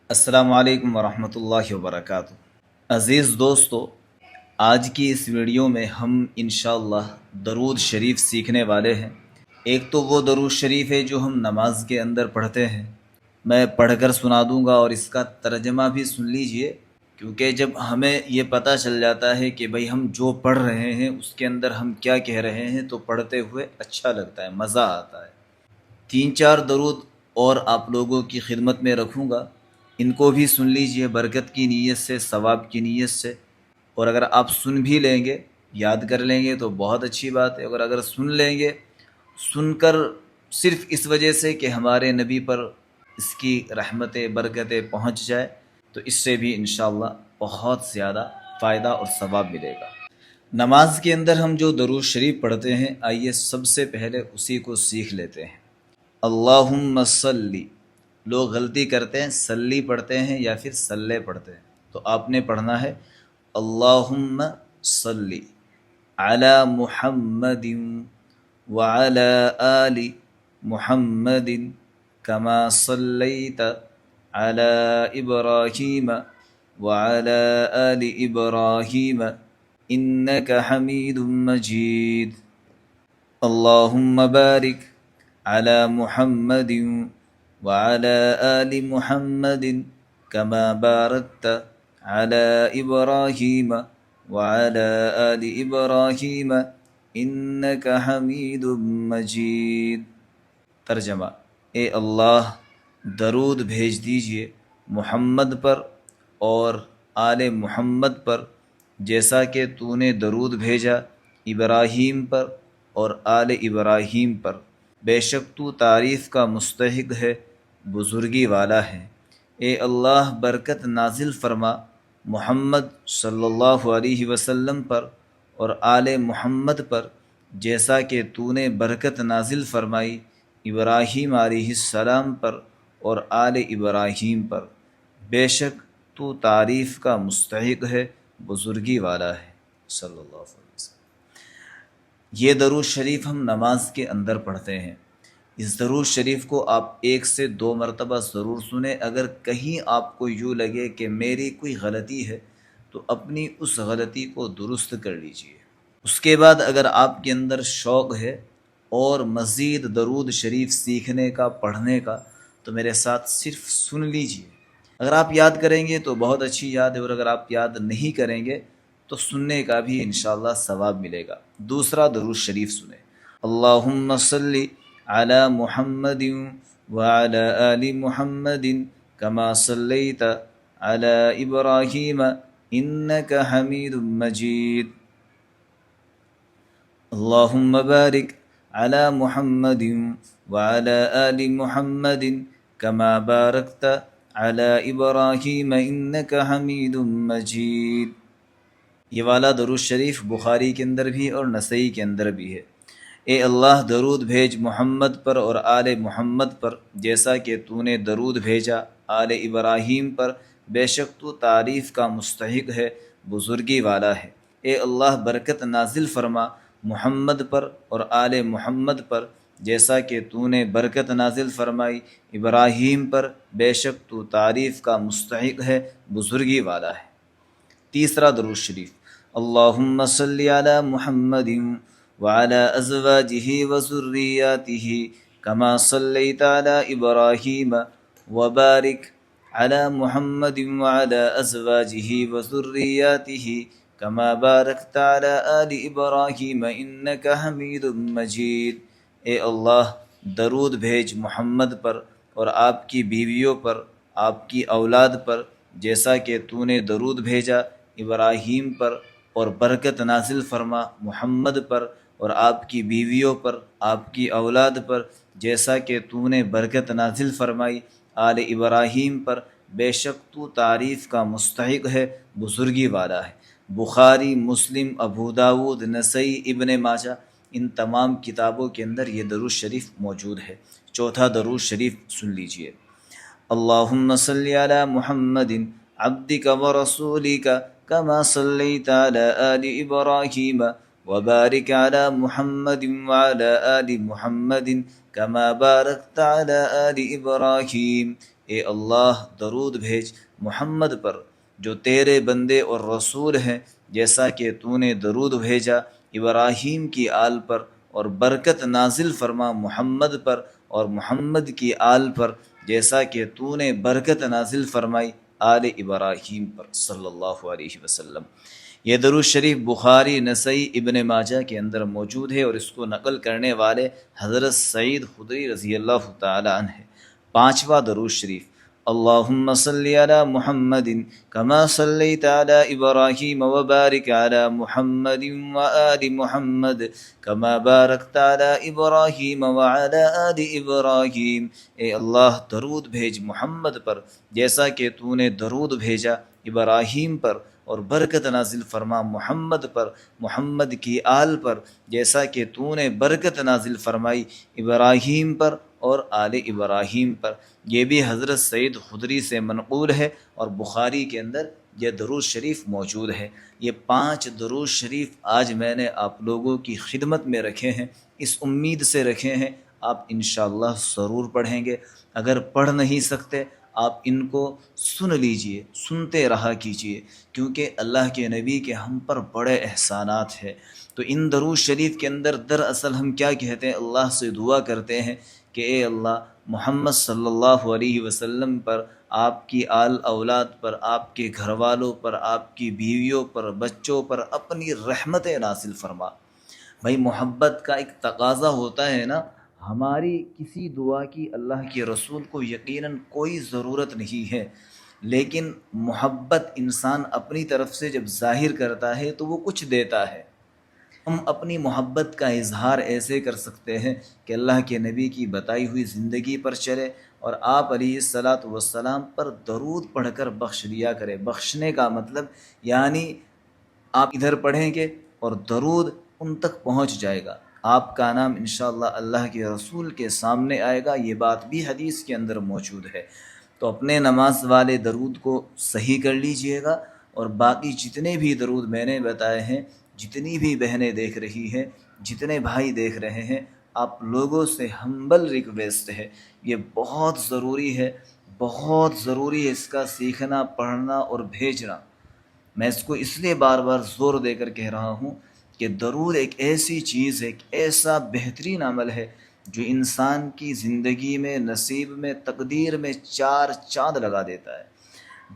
السلام علیکم ورحمۃ اللہ وبرکاتہ۔ عزیز دوستو، آج کی اس ویڈیو میں ہم انشاءاللہ درود شریف سیکھنے والے ہیں۔ ایک تو وہ درود شریف ہے جو ہم نماز کے اندر پڑھتے ہیں، میں پڑھ کر سنا دوں گا اور اس کا ترجمہ بھی سن لیجئے، کیونکہ جب ہمیں یہ پتہ چل جاتا ہے کہ بھئی ہم جو پڑھ رہے ہیں اس کے اندر ہم کیا کہہ رہے ہیں تو پڑھتے ہوئے اچھا لگتا ہے، مزہ آتا ہے۔ 3-4 درود اور آپ لوگوں کی خدمت میں رکھوں گا، ان کو بھی سن لیجئے برکت کی نیت سے، ثواب کی نیت سے۔ اور اگر آپ سن بھی لیں گے، یاد کر لیں گے تو بہت اچھی بات ہے، اور اگر سن لیں گے، سن کر صرف اس وجہ سے کہ ہمارے نبی پر اس کی رحمتیں برکتیں پہنچ جائے، تو اس سے بھی انشاءاللہ بہت زیادہ فائدہ اور ثواب ملے گا۔ نماز کے اندر ہم جو درود شریف پڑھتے ہیں، آئیے سب سے پہلے اسی کو سیکھ لیتے ہیں۔ اللہم صلی، لوگ غلطی کرتے ہیں صلی پڑھتے ہیں یا پھر صلی پڑھتے ہیں، تو آپ نے پڑھنا ہے اللہم صلی علی محمد وعلی آل محمد کما صلیت علی ابراہیم وعلی آل ابراہیم انک حمید مجید۔ اللہم بارک علی محمد وعلى آل محمد كما باركت على إبراهيم وعلى آل إبراهيم إنك حميد مجید۔ ترجمہ: اے اللہ، درود بھیج دیجئے محمد پر اور آل محمد پر جیسا کہ تو نے درود بھیجا ابراہیم پر اور آل ابراہیم پر، بے شک تو تعریف کا مستحق ہے، بزرگی والا ہے۔ اے اللہ، برکت نازل فرما محمد صلی اللہ علیہ وسلم پر اور آل محمد پر جیسا کہ تو نے برکت نازل فرمائی ابراہیم علیہ السلام پر اور آل ابراہیم پر، بے شک تو تعریف کا مستحق ہے، بزرگی والا ہے۔ صلی اللہ علیہ وسلم۔ یہ درود شریف ہم نماز کے اندر پڑھتے ہیں۔ اس درود شریف کو آپ 1 سے 2 مرتبہ ضرور سنیں۔ اگر کہیں آپ کو یوں لگے کہ میری کوئی غلطی ہے تو اپنی اس غلطی کو درست کر لیجئے۔ اس کے بعد اگر آپ کے اندر شوق ہے اور مزید درود شریف سیکھنے کا، پڑھنے کا، تو میرے ساتھ صرف سن لیجئے۔ اگر آپ یاد کریں گے تو بہت اچھی یاد ہے، اور اگر آپ یاد نہیں کریں گے تو سننے کا بھی انشاءاللہ ثواب ملے گا۔ دوسرا درود شریف سنیں۔ اللہم صلی علی محمد وعلی آل محمد کما صلیت علی ابراہیم انک حمید مجید۔ اللہم بارک علی محمد وعلی آل محمد کما بارکت علی ابراہیم انک حمید مجید۔ یہ والا درود شریف بخاری کے اندر بھی اور نسائی کے اندر بھی ہے۔ اے اللہ، درود بھیج محمد پر اور آل محمد پر جیسا کہ تو نے درود بھیجا آل ابراہیم پر، بے شک تو تعریف کا مستحق ہے، بزرگی والا ہے۔ اے اللہ، برکت نازل فرما محمد پر اور آل محمد پر جیسا کہ تو نے برکت نازل فرمائی ابراہیم پر، بے شک تو تعریف کا مستحق ہے، بزرگی والا ہے۔ تیسرا درود شریف۔ اللہم صلی علی محمد وعلی ازواجہ وذریاتہ کما صلیت علی ابراہیم وبارک علی محمد وعلی ازواجہ وذریاتہ کما بارکت علی آل ابراہیم انک حمید مجید۔ اے اللہ، درود بھیج محمد پر اور آپ کی بیویوں پر، آپ کی اولاد پر جیسا کہ تو نے درود بھیجا ابراہیم پر، اور برکت نازل فرما محمد پر اور آپ کی بیویوں پر، آپ کی اولاد پر جیسا کہ تو نے برکت نازل فرمائی آل ابراہیم پر، بے شک تو تعریف کا مستحق ہے، بزرگی والا ہے۔ بخاری، مسلم، ابو داود، نسائی، ابن ماجہ، ان تمام کتابوں کے اندر یہ درود شریف موجود ہے۔ چوتھا درود شریف سن لیجئے۔ اللہم صلی علی محمد عبدک ورسولک کما صلیت علی آل ابراہیم وبارک علی محمد وعلی آل محمد کما بارکت علی آل ابراہیم اے اللہ درود بھیج محمد پر جو تیرے بندے اور رسول ہیں، جیسا کہ تو نے درود بھیجا ابراہیم کی آل پر، اور برکت نازل فرما محمد پر اور محمد کی آل پر، جیسا کہ تو نے برکت نازل فرمائی آل ابراہیم پر صلی اللہ علیہ وسلم۔ یہ درود شریف بخاری، نسائی، ابن ماجہ کے اندر موجود ہے، اور اس کو نقل کرنے والے حضرت سعید خدری رضی اللہ تعالی عنہ ہے۔ پانچواں درود شریف، اللہم صلی علی محمد کما صلیت علی ابراہیم وبارک علی محمد وآل محمد کما بارکت علی ابراہیم وعلی آل ابراہیم۔ اے اللہ درود بھیج محمد پر جیسا کہ تو نے درود بھیجا ابراہیم پر، اور برکت نازل فرما محمد پر، محمد کی آل پر، جیسا کہ تو نے برکت نازل فرمائی ابراہیم پر اور آل ابراہیم پر۔ یہ بھی حضرت سعید خدری سے منقول ہے، اور بخاری کے اندر یہ درود شریف موجود ہے۔ یہ 5 درود شریف آج میں نے آپ لوگوں کی خدمت میں رکھے ہیں، اس امید سے رکھے ہیں آپ انشاءاللہ ضرور پڑھیں گے۔ اگر پڑھ نہیں سکتے آپ ان کو سن لیجئے، سنتے رہا کیجئے، کیونکہ اللہ کے نبی کے ہم پر بڑے احسانات ہیں۔ تو ان درود شریف کے اندر دراصل ہم کیا کہتے ہیں؟ اللہ سے دعا کرتے ہیں کہ اے اللہ محمد صلی اللہ علیہ وسلم پر، آپ کی آل اولاد پر، آپ کے گھر والوں پر، آپ کی بیویوں پر، بچوں پر اپنی رحمت نازل فرما۔ بھائی محبت کا ایک تقاضا ہوتا ہے نا، ہماری کسی دعا کی اللہ کے رسول کو یقیناً کوئی ضرورت نہیں ہے، لیکن محبت انسان اپنی طرف سے جب ظاہر کرتا ہے تو وہ کچھ دیتا ہے۔ ہم اپنی محبت کا اظہار ایسے کر سکتے ہیں کہ اللہ کے نبی کی بتائی ہوئی زندگی پر چلے، اور آپ علیہ الصلاۃ والسلام پر درود پڑھ کر بخش دیا کرے۔ بخشنے کا مطلب یعنی آپ ادھر پڑھیں گے اور درود ان تک پہنچ جائے گا، آپ کا نام انشاءاللہ اللہ کے رسول کے سامنے آئے گا۔ یہ بات بھی حدیث کے اندر موجود ہے۔ تو اپنے نماز والے درود کو صحیح کر لیجئے گا، اور باقی جتنے بھی درود میں نے بتائے ہیں، جتنی بھی بہنیں دیکھ رہی ہیں، جتنے بھائی دیکھ رہے ہیں، آپ لوگوں سے ہمبل ریکویسٹ ہے، یہ بہت ضروری ہے، بہت ضروری ہے اس کا سیکھنا، پڑھنا اور بھیجنا۔ میں اس کو اس لیے بار بار زور دے کر کہہ رہا ہوں کہ درود ایک ایسی چیز ہے، ایک ایسا بہترین عمل ہے جو انسان کی زندگی میں، نصیب میں، تقدیر میں 4 چاند لگا دیتا ہے۔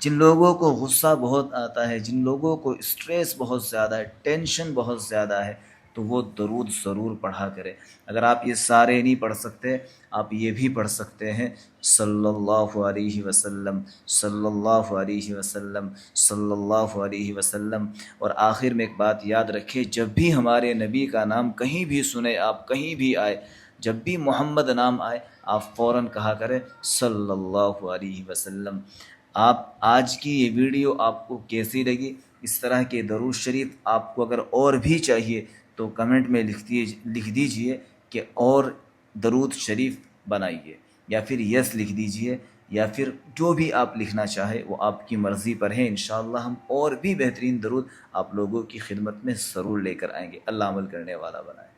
جن لوگوں کو غصہ بہت آتا ہے، جن لوگوں کو اسٹریس بہت زیادہ ہے، ٹینشن بہت زیادہ ہے، تو وہ درود ضرور پڑھا کرے۔ اگر آپ یہ سارے نہیں پڑھ سکتے، آپ یہ بھی پڑھ سکتے ہیں، صلی اللہ علیہ وسلم، صلی اللہ علیہ وسلم، صلی اللہ علیہ وسلم۔ اور آخر میں ایک بات یاد رکھیں، جب بھی ہمارے نبی کا نام کہیں بھی سنیں، آپ کہیں بھی آئے، جب بھی محمد نام آئے، آپ فوراً کہا کریں صلی اللہ علیہ وسلم۔ آپ آج کی یہ ویڈیو آپ کو کیسی لگی؟ اس طرح کے درود شریف آپ کو اگر اور بھی چاہیے تو کمنٹ میں لکھ دیجئے کہ اور درود شریف بنائیے، یا پھر یس لکھ دیجئے، یا پھر جو بھی آپ لکھنا چاہے وہ آپ کی مرضی پر ہے۔ انشاءاللہ ہم اور بھی بہترین درود آپ لوگوں کی خدمت میں ضرور لے کر آئیں گے۔ اللہ عمل کرنے والا بنائے۔